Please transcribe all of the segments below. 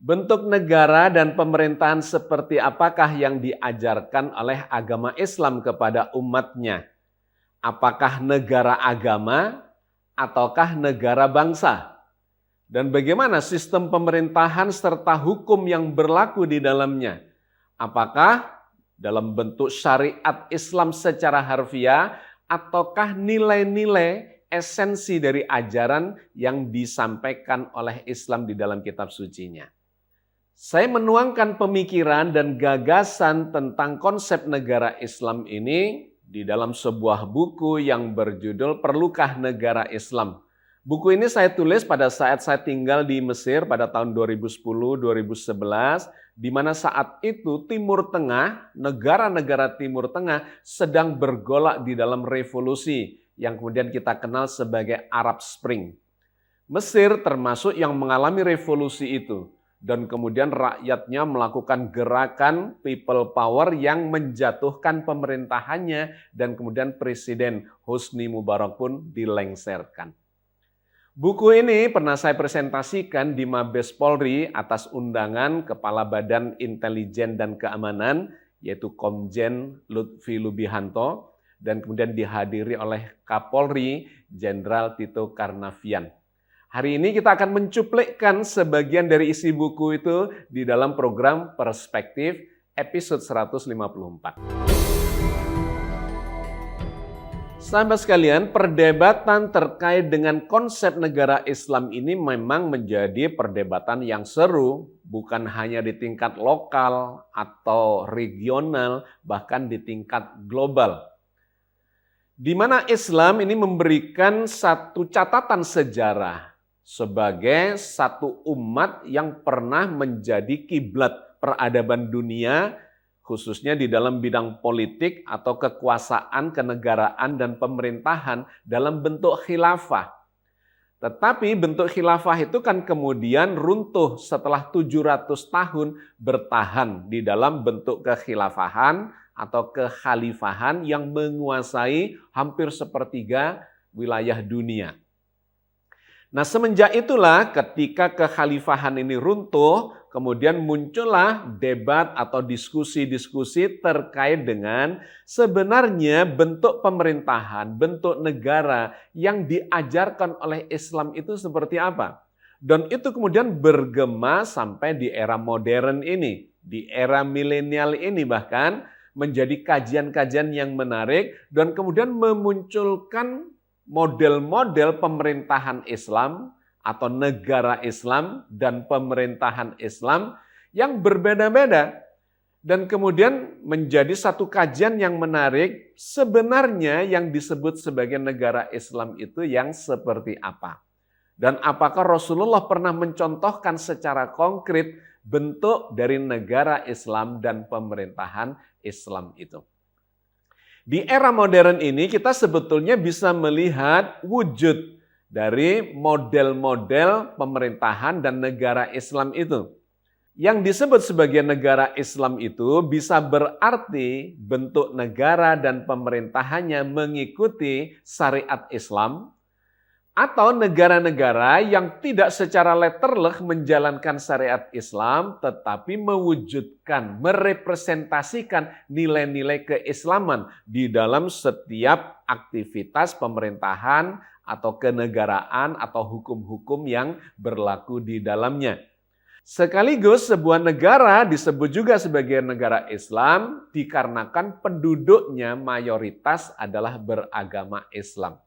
Bentuk negara dan pemerintahan seperti apakah yang diajarkan oleh agama Islam kepada umatnya? Apakah negara agama ataukah negara bangsa? Dan bagaimana sistem pemerintahan serta hukum yang berlaku di dalamnya? Apakah dalam bentuk syariat Islam secara harfiah ataukah nilai-nilai esensi dari ajaran yang disampaikan oleh Islam di dalam kitab sucinya? Saya menuangkan pemikiran dan gagasan tentang konsep negara Islam ini di dalam sebuah buku yang berjudul Perlukah Negara Islam? Buku ini saya tulis pada saat saya tinggal di Mesir pada tahun 2010-2011, di mana saat itu Timur Tengah, negara-negara Timur Tengah sedang bergolak di dalam revolusi yang kemudian kita kenal sebagai Arab Spring. Mesir termasuk yang mengalami revolusi itu. Dan kemudian rakyatnya melakukan gerakan people power yang menjatuhkan pemerintahannya dan kemudian Presiden Hosni Mubarak pun dilengserkan. Buku ini pernah saya presentasikan di Mabes Polri atas undangan Kepala Badan Intelijen dan Keamanan yaitu Komjen Lutfi Lubihanto dan kemudian dihadiri oleh Kapolri Jenderal Tito Karnavian. Hari ini kita akan mencuplikkan sebagian dari isi buku itu di dalam program Perspektif episode 154. Sahabat sekalian, perdebatan terkait dengan konsep negara Islam ini memang menjadi perdebatan yang seru, bukan hanya di tingkat lokal atau regional, bahkan di tingkat global. Di mana Islam ini memberikan satu catatan sejarah sebagai satu umat yang pernah menjadi kiblat peradaban dunia, khususnya di dalam bidang politik atau kekuasaan, kenegaraan, dan pemerintahan dalam bentuk khilafah. Tetapi bentuk khilafah itu kan kemudian runtuh setelah 700 tahun bertahan di dalam bentuk kekhilafahan atau kekhalifahan yang menguasai hampir sepertiga wilayah dunia. Nah, semenjak itulah ketika kekhalifahan ini runtuh, kemudian muncullah debat atau diskusi-diskusi terkait dengan sebenarnya bentuk pemerintahan, bentuk negara yang diajarkan oleh Islam itu seperti apa. Dan itu kemudian bergema sampai di era modern ini, di era milenial ini bahkan menjadi kajian-kajian yang menarik dan kemudian memunculkan model-model pemerintahan Islam atau negara Islam dan pemerintahan Islam yang berbeda-beda. Dan kemudian menjadi satu kajian yang menarik, sebenarnya yang disebut sebagai negara Islam itu yang seperti apa. Dan apakah Rasulullah pernah mencontohkan secara konkret bentuk dari negara Islam dan pemerintahan Islam itu. Di era modern ini kita sebetulnya bisa melihat wujud dari model-model pemerintahan dan negara Islam itu. Yang disebut sebagai negara Islam itu bisa berarti bentuk negara dan pemerintahannya mengikuti syariat Islam, atau negara-negara yang tidak secara letterlek menjalankan syariat Islam, tetapi mewujudkan, merepresentasikan nilai-nilai keislaman di dalam setiap aktivitas pemerintahan atau kenegaraan atau hukum-hukum yang berlaku di dalamnya. Sekaligus sebuah negara disebut juga sebagai negara Islam dikarenakan penduduknya mayoritas adalah beragama Islam.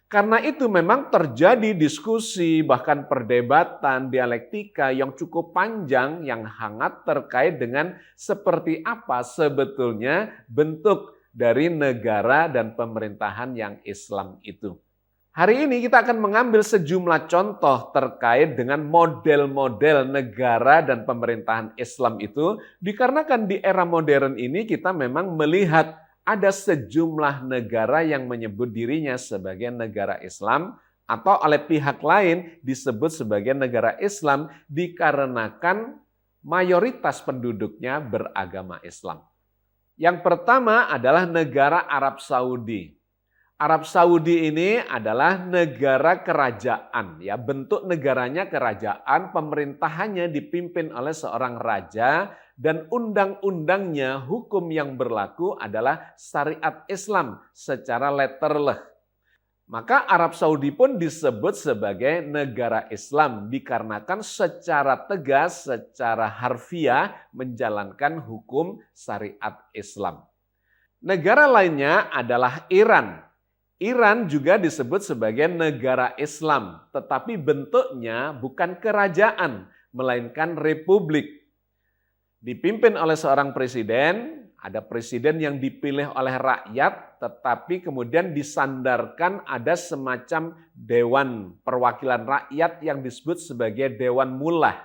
Karena itu memang terjadi diskusi, bahkan perdebatan, dialektika yang cukup panjang, yang hangat terkait dengan seperti apa sebetulnya bentuk dari negara dan pemerintahan yang Islam itu. Hari ini kita akan mengambil sejumlah contoh terkait dengan model-model negara dan pemerintahan Islam itu, dikarenakan di era modern ini kita memang melihat ada sejumlah negara yang menyebut dirinya sebagai negara Islam atau oleh pihak lain disebut sebagai negara Islam dikarenakan mayoritas penduduknya beragama Islam. Yang pertama adalah negara Arab Saudi. Arab Saudi ini adalah negara kerajaan, ya, bentuk negaranya kerajaan, pemerintahannya dipimpin oleh seorang raja dan undang-undangnya, hukum yang berlaku adalah syariat Islam secara letterleh. Maka Arab Saudi pun disebut sebagai negara Islam dikarenakan secara tegas, secara harfiah menjalankan hukum syariat Islam. Negara lainnya adalah Iran. Iran juga disebut sebagai negara Islam, tetapi bentuknya bukan kerajaan, melainkan republik. Dipimpin oleh seorang presiden, ada presiden yang dipilih oleh rakyat, tetapi kemudian disandarkan ada semacam dewan perwakilan rakyat yang disebut sebagai Dewan Mullah.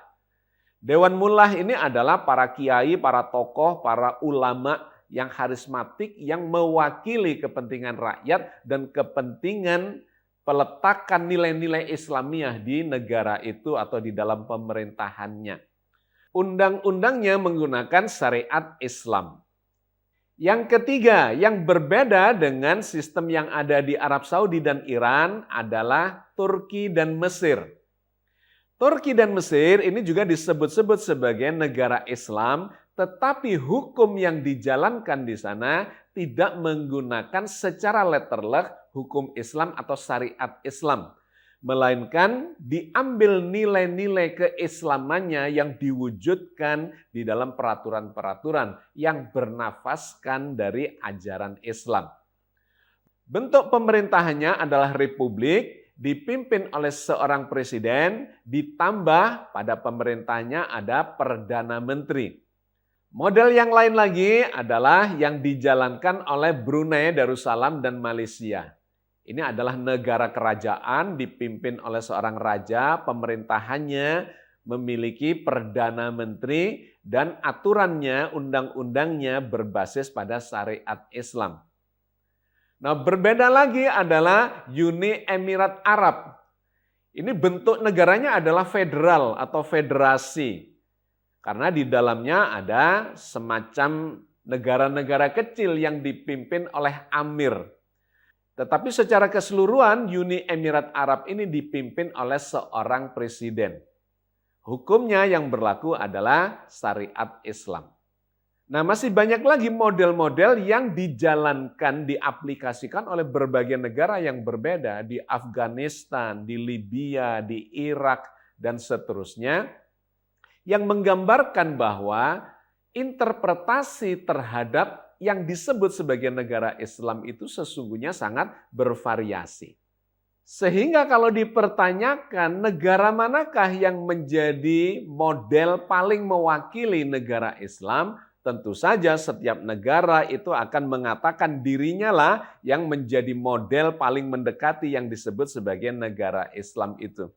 Dewan Mullah ini adalah para kiai, para tokoh, para ulama yang karismatik yang mewakili kepentingan rakyat dan kepentingan peletakan nilai-nilai Islamiah di negara itu atau di dalam pemerintahannya. Undang-undangnya menggunakan syariat Islam. Yang ketiga, yang berbeda dengan sistem yang ada di Arab Saudi dan Iran adalah Turki dan Mesir. Turki dan Mesir ini juga disebut-sebut sebagai negara Islam, tetapi hukum yang dijalankan di sana tidak menggunakan secara letterleh hukum Islam atau syariat Islam, melainkan diambil nilai-nilai keislamannya yang diwujudkan di dalam peraturan-peraturan yang bernafaskan dari ajaran Islam. Bentuk pemerintahannya adalah republik, dipimpin oleh seorang presiden, ditambah pada pemerintahnya ada perdana menteri. Model yang lain lagi adalah yang dijalankan oleh Brunei Darussalam dan Malaysia. Ini adalah negara kerajaan dipimpin oleh seorang raja, pemerintahannya memiliki perdana menteri dan aturannya, undang-undangnya berbasis pada syariat Islam. Nah, berbeda lagi adalah Uni Emirat Arab. Ini bentuk negaranya adalah federal atau federasi. Karena di dalamnya ada semacam negara-negara kecil yang dipimpin oleh amir. Tetapi secara keseluruhan Uni Emirat Arab ini dipimpin oleh seorang presiden. Hukumnya yang berlaku adalah syariat Islam. Nah, masih banyak lagi model-model yang dijalankan, diaplikasikan oleh berbagai negara yang berbeda di Afghanistan, di Libya, di Irak, dan seterusnya, yang menggambarkan bahwa interpretasi terhadap yang disebut sebagai negara Islam itu sesungguhnya sangat bervariasi. Sehingga kalau dipertanyakan negara manakah yang menjadi model paling mewakili negara Islam, tentu saja setiap negara itu akan mengatakan dirinya lah yang menjadi model paling mendekati yang disebut sebagai negara Islam itu.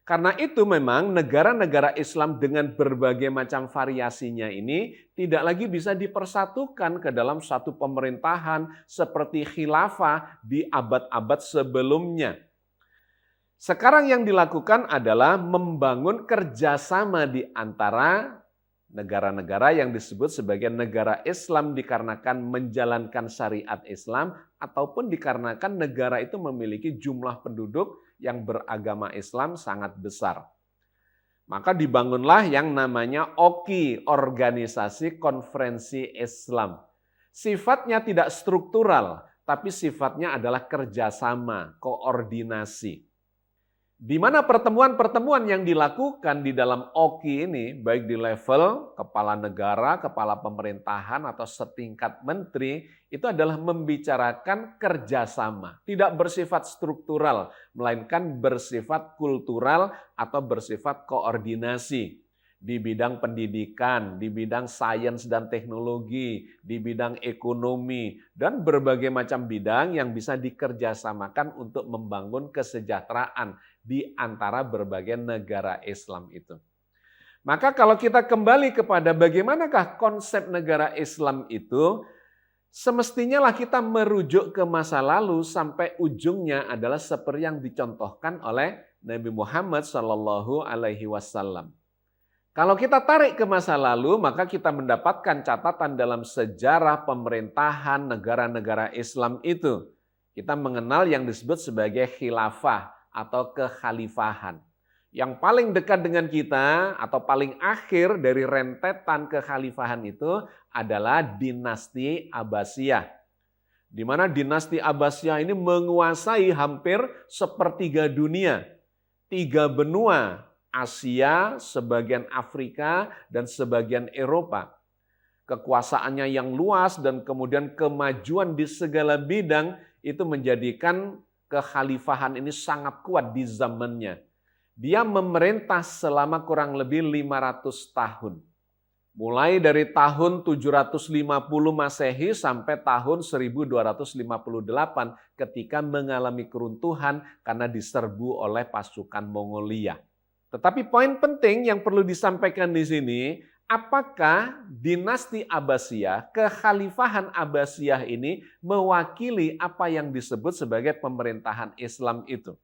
Karena itu memang negara-negara Islam dengan berbagai macam variasinya ini tidak lagi bisa dipersatukan ke dalam satu pemerintahan seperti khilafah di abad-abad sebelumnya. Sekarang yang dilakukan adalah membangun kerjasama di antara negara-negara yang disebut sebagai negara Islam dikarenakan menjalankan syariat Islam ataupun dikarenakan negara itu memiliki jumlah penduduk yang beragama Islam sangat besar. Maka dibangunlah yang namanya OKI, Organisasi Konferensi Islam. Sifatnya tidak struktural, tapi sifatnya adalah kerjasama, koordinasi. Di mana pertemuan-pertemuan yang dilakukan di dalam OKI ini, baik di level kepala negara, kepala pemerintahan, atau setingkat menteri, itu adalah membicarakan kerjasama. Tidak bersifat struktural, melainkan bersifat kultural atau bersifat koordinasi. Di bidang pendidikan, di bidang sains dan teknologi, di bidang ekonomi, dan berbagai macam bidang yang bisa dikerjasamakan untuk membangun kesejahteraan di antara berbagai negara Islam itu. Maka kalau kita kembali kepada bagaimanakah konsep negara Islam itu, semestinya lah kita merujuk ke masa lalu sampai ujungnya adalah seperti yang dicontohkan oleh Nabi Muhammad SAW. Kalau kita tarik ke masa lalu, maka kita mendapatkan catatan dalam sejarah pemerintahan negara-negara Islam itu. Kita mengenal yang disebut sebagai khilafah atau kekhalifahan. Yang paling dekat dengan kita atau paling akhir dari rentetan kekhalifahan itu adalah dinasti Abbasiyah. Di mana dinasti Abbasiyah ini menguasai hampir sepertiga dunia. 3 benua, Asia, sebagian Afrika, dan sebagian Eropa. Kekuasaannya yang luas dan kemudian kemajuan di segala bidang itu menjadikan kekhalifahan ini sangat kuat di zamannya. Dia memerintah selama kurang lebih 500 tahun. Mulai dari tahun 750 Masehi sampai tahun 1258 ketika mengalami keruntuhan karena diserbu oleh pasukan Mongolia. Tetapi poin penting yang perlu disampaikan di sini, apakah dinasti Abbasiyah, kekhalifahan Abbasiyah ini mewakili apa yang disebut sebagai pemerintahan Islam itu?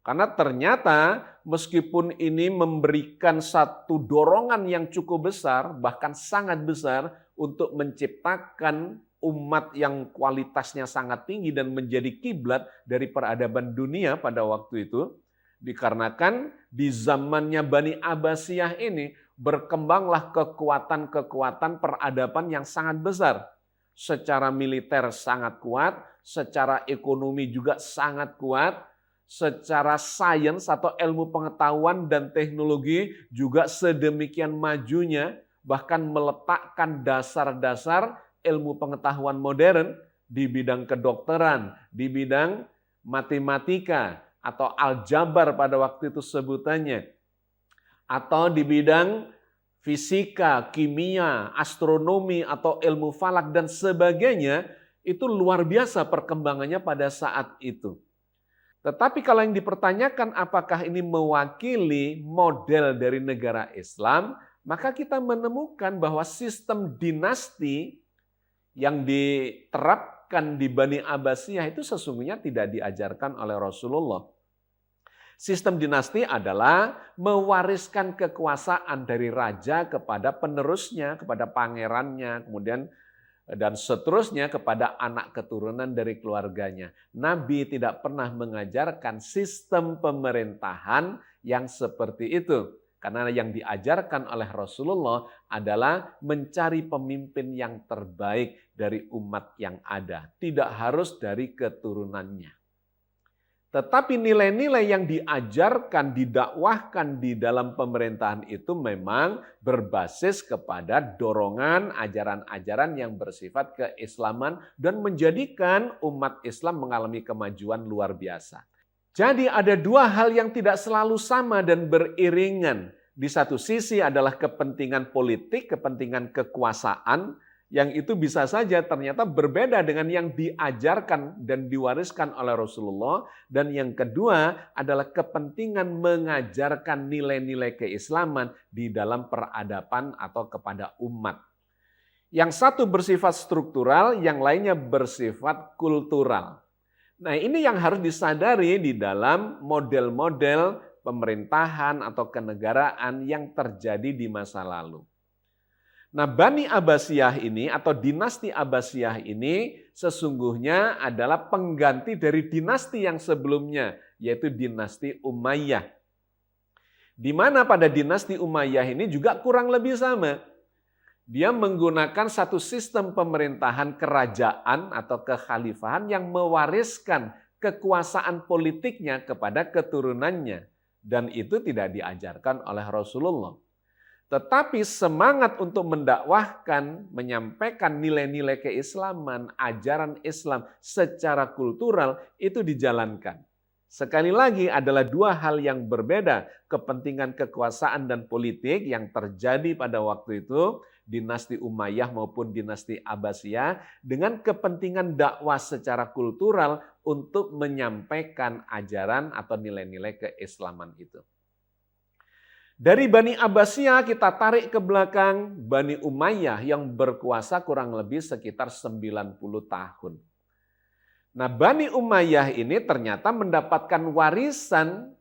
Karena ternyata meskipun ini memberikan satu dorongan yang cukup besar, bahkan sangat besar untuk menciptakan umat yang kualitasnya sangat tinggi dan menjadi kiblat dari peradaban dunia pada waktu itu, dikarenakan di zamannya Bani Abbasiyah ini berkembanglah kekuatan-kekuatan peradaban yang sangat besar. Secara militer sangat kuat, secara ekonomi juga sangat kuat, secara sains atau ilmu pengetahuan dan teknologi juga sedemikian majunya, bahkan meletakkan dasar-dasar ilmu pengetahuan modern di bidang kedokteran, di bidang matematika atau aljabar pada waktu itu sebutannya, atau di bidang fisika, kimia, astronomi atau ilmu falak dan sebagainya, itu luar biasa perkembangannya pada saat itu. Tetapi kalau yang dipertanyakan apakah ini mewakili model dari negara Islam, maka kita menemukan bahwa sistem dinasti yang diterapkan di Bani Abbasiyah itu sesungguhnya tidak diajarkan oleh Rasulullah. Sistem dinasti adalah mewariskan kekuasaan dari raja kepada penerusnya, kepada pangerannya, kemudian dan seterusnya kepada anak keturunan dari keluarganya. Nabi tidak pernah mengajarkan sistem pemerintahan yang seperti itu. Karena yang diajarkan oleh Rasulullah adalah mencari pemimpin yang terbaik dari umat yang ada. Tidak harus dari keturunannya. Tetapi nilai-nilai yang diajarkan, didakwahkan di dalam pemerintahan itu memang berbasis kepada dorongan ajaran-ajaran yang bersifat keislaman dan menjadikan umat Islam mengalami kemajuan luar biasa. Jadi ada 2 hal yang tidak selalu sama dan beriringan. Di satu sisi adalah kepentingan politik, kepentingan kekuasaan, yang itu bisa saja ternyata berbeda dengan yang diajarkan dan diwariskan oleh Rasulullah. Dan yang kedua adalah kepentingan mengajarkan nilai-nilai keislaman di dalam peradaban atau kepada umat. Yang satu bersifat struktural, yang lainnya bersifat kultural. Nah, ini yang harus disadari di dalam model-model pemerintahan atau kenegaraan yang terjadi di masa lalu. Nah, Bani Abbasiyah ini atau dinasti Abbasiyah ini sesungguhnya adalah pengganti dari dinasti yang sebelumnya, yaitu dinasti Umayyah. Di mana pada dinasti Umayyah ini juga kurang lebih sama. Dia menggunakan satu sistem pemerintahan kerajaan atau kekhalifahan yang mewariskan kekuasaan politiknya kepada keturunannya. Dan itu tidak diajarkan oleh Rasulullah. Tetapi semangat untuk mendakwahkan, menyampaikan nilai-nilai keislaman, ajaran Islam secara kultural itu dijalankan. Sekali lagi adalah 2 hal yang berbeda, kepentingan kekuasaan dan politik yang terjadi pada waktu itu, dinasti Umayyah maupun dinasti Abbasiyah, dengan kepentingan dakwah secara kultural untuk menyampaikan ajaran atau nilai-nilai keislaman itu. Dari Bani Abbasiyah kita tarik ke belakang Bani Umayyah yang berkuasa kurang lebih sekitar 90 tahun. Nah, Bani Umayyah ini ternyata mendapatkan warisan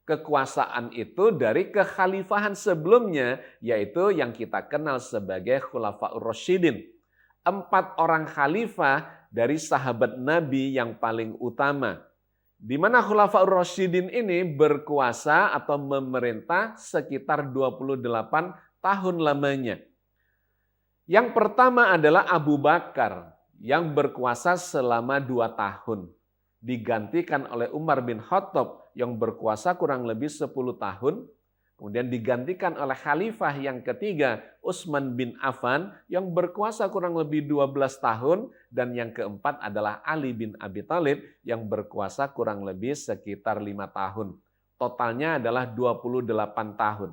kekuasaan itu dari kekhalifahan sebelumnya, yaitu yang kita kenal sebagai Khulafaur Rasyidin 4 orang khalifah dari sahabat Nabi yang paling utama. Di mana Khulafaur Rasyidin ini berkuasa atau memerintah sekitar 28 tahun lamanya. Yang pertama adalah Abu Bakar yang berkuasa selama 2 tahun. Digantikan oleh Umar bin Khattab yang berkuasa kurang lebih 10 tahun. Kemudian digantikan oleh khalifah yang ketiga, Utsman bin Affan yang berkuasa kurang lebih 12 tahun. Dan yang keempat adalah Ali bin Abi Thalib yang berkuasa kurang lebih sekitar 5 tahun. Totalnya adalah 28 tahun.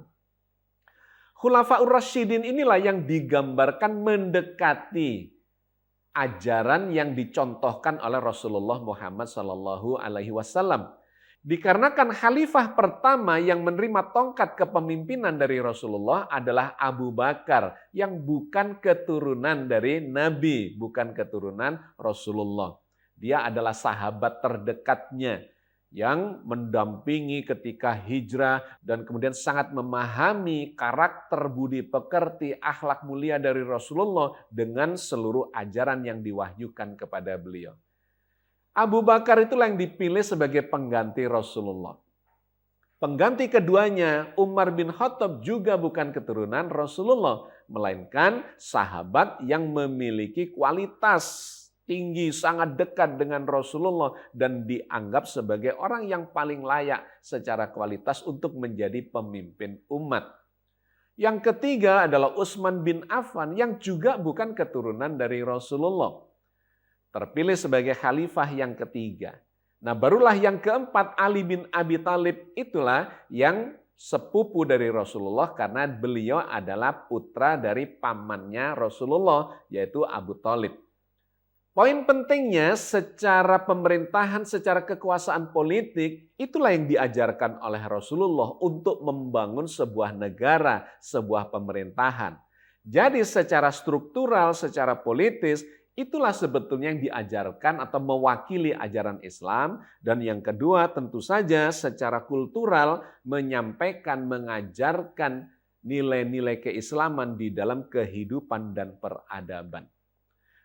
Khulafaur Rasyidin inilah yang digambarkan mendekati ajaran yang dicontohkan oleh Rasulullah Muhammad SAW. Dikarenakan khalifah pertama yang menerima tongkat kepemimpinan dari Rasulullah adalah Abu Bakar yang bukan keturunan dari Nabi, bukan keturunan Rasulullah. Dia adalah sahabat terdekatnya yang mendampingi ketika hijrah dan kemudian sangat memahami karakter budi pekerti, akhlak mulia dari Rasulullah dengan seluruh ajaran yang diwahyukan kepada beliau. Abu Bakar itulah yang dipilih sebagai pengganti Rasulullah. Pengganti keduanya, Umar bin Khattab juga bukan keturunan Rasulullah, melainkan sahabat yang memiliki kualitas tinggi, sangat dekat dengan Rasulullah dan dianggap sebagai orang yang paling layak secara kualitas untuk menjadi pemimpin umat. Yang ketiga adalah Utsman bin Affan yang juga bukan keturunan dari Rasulullah. Terpilih sebagai khalifah yang ketiga. Nah, barulah yang keempat, Ali bin Abi Thalib, itulah yang sepupu dari Rasulullah karena beliau adalah putra dari pamannya Rasulullah, yaitu Abu Thalib. Poin pentingnya secara pemerintahan, secara kekuasaan politik, itulah yang diajarkan oleh Rasulullah untuk membangun sebuah negara, sebuah pemerintahan. Jadi secara struktural, secara politis, itulah sebetulnya yang diajarkan atau mewakili ajaran Islam. Dan yang kedua tentu saja secara kultural menyampaikan, mengajarkan nilai-nilai keislaman di dalam kehidupan dan peradaban.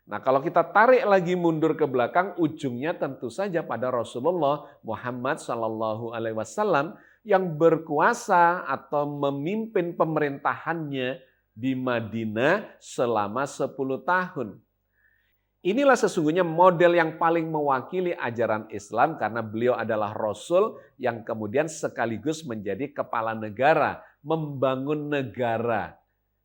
Nah, kalau kita tarik lagi mundur ke belakang, ujungnya tentu saja pada Rasulullah Muhammad SAW yang berkuasa atau memimpin pemerintahannya di Madinah selama 10 tahun. Inilah sesungguhnya model yang paling mewakili ajaran Islam karena beliau adalah Rasul yang kemudian sekaligus menjadi kepala negara, membangun negara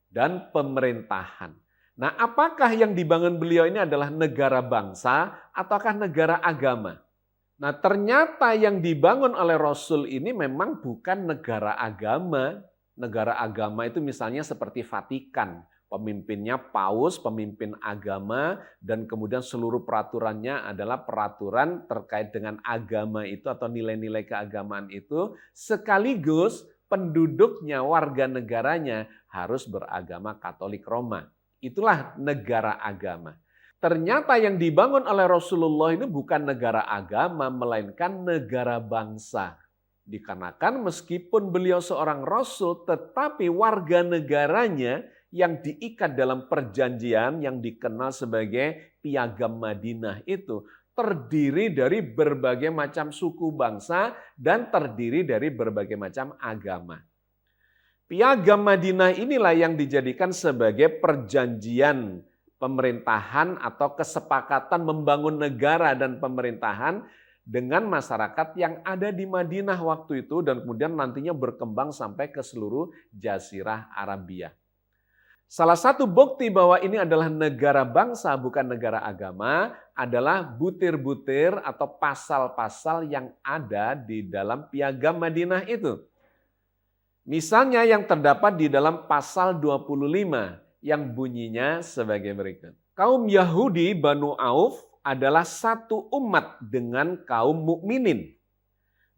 dan pemerintahan. Nah, apakah yang dibangun beliau ini adalah negara bangsa ataukah negara agama? Nah, ternyata yang dibangun oleh Rasul ini memang bukan negara agama. Negara agama itu misalnya seperti Vatikan. Pemimpinnya paus, pemimpin agama, dan kemudian seluruh peraturannya adalah peraturan terkait dengan agama itu atau nilai-nilai keagamaan itu, sekaligus penduduknya, warga negaranya harus beragama Katolik Roma. Itulah negara agama. Ternyata yang dibangun oleh Rasulullah ini bukan negara agama, melainkan negara bangsa. Dikarenakan meskipun beliau seorang Rasul, tetapi warga negaranya yang diikat dalam perjanjian yang dikenal sebagai Piagam Madinah itu terdiri dari berbagai macam suku bangsa dan terdiri dari berbagai macam agama. Piagam Madinah inilah yang dijadikan sebagai perjanjian pemerintahan atau kesepakatan membangun negara dan pemerintahan dengan masyarakat yang ada di Madinah waktu itu dan kemudian nantinya berkembang sampai ke seluruh Jazirah Arabia. Salah satu bukti bahwa ini adalah negara bangsa bukan negara agama adalah butir-butir atau pasal-pasal yang ada di dalam Piagam Madinah itu. Misalnya yang terdapat di dalam pasal 25 yang bunyinya sebagai berikut. Kaum Yahudi Banu Auf adalah satu umat dengan kaum mukminin.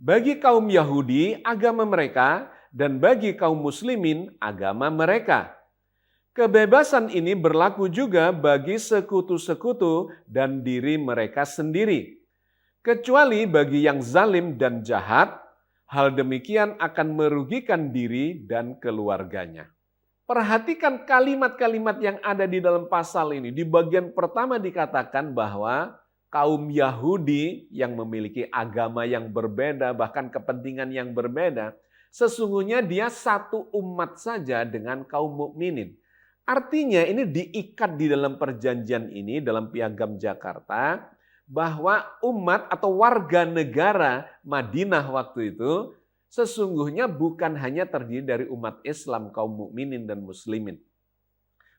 Bagi kaum Yahudi agama mereka dan bagi kaum muslimin agama mereka. Kebebasan ini berlaku juga bagi sekutu-sekutu dan diri mereka sendiri. Kecuali bagi yang zalim dan jahat, hal demikian akan merugikan diri dan keluarganya. Perhatikan kalimat-kalimat yang ada di dalam pasal ini. Di bagian pertama dikatakan bahwa kaum Yahudi yang memiliki agama yang berbeda, bahkan kepentingan yang berbeda, sesungguhnya dia satu umat saja dengan kaum mukminin. Artinya ini diikat di dalam perjanjian ini, dalam Piagam Jakarta, bahwa umat atau warga negara Madinah waktu itu sesungguhnya bukan hanya terdiri dari umat Islam, kaum mukminin dan muslimin.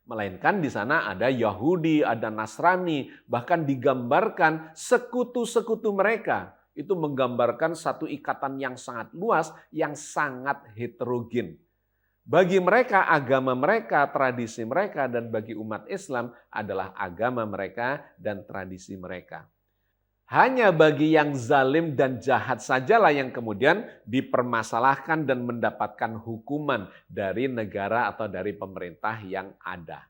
Melainkan di sana ada Yahudi, ada Nasrani, bahkan digambarkan sekutu-sekutu mereka. Itu menggambarkan satu ikatan yang sangat luas, yang sangat heterogen. Bagi mereka, agama mereka, tradisi mereka, dan bagi umat Islam adalah agama mereka dan tradisi mereka. Hanya bagi yang zalim dan jahat sajalah yang kemudian dipermasalahkan dan mendapatkan hukuman dari negara atau dari pemerintah yang ada.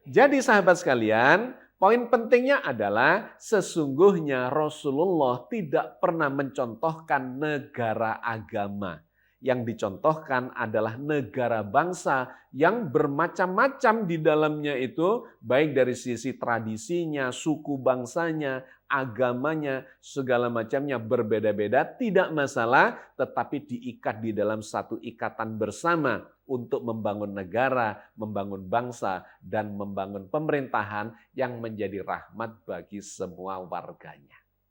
Jadi sahabat sekalian, poin pentingnya adalah sesungguhnya Rasulullah tidak pernah mencontohkan negara agama. Yang dicontohkan adalah negara bangsa yang bermacam-macam di dalamnya itu, baik dari sisi tradisinya, suku bangsanya, agamanya, segala macamnya berbeda-beda, tidak masalah, tetapi diikat di dalam satu ikatan bersama untuk membangun negara, membangun bangsa, dan membangun pemerintahan yang menjadi rahmat bagi semua warganya.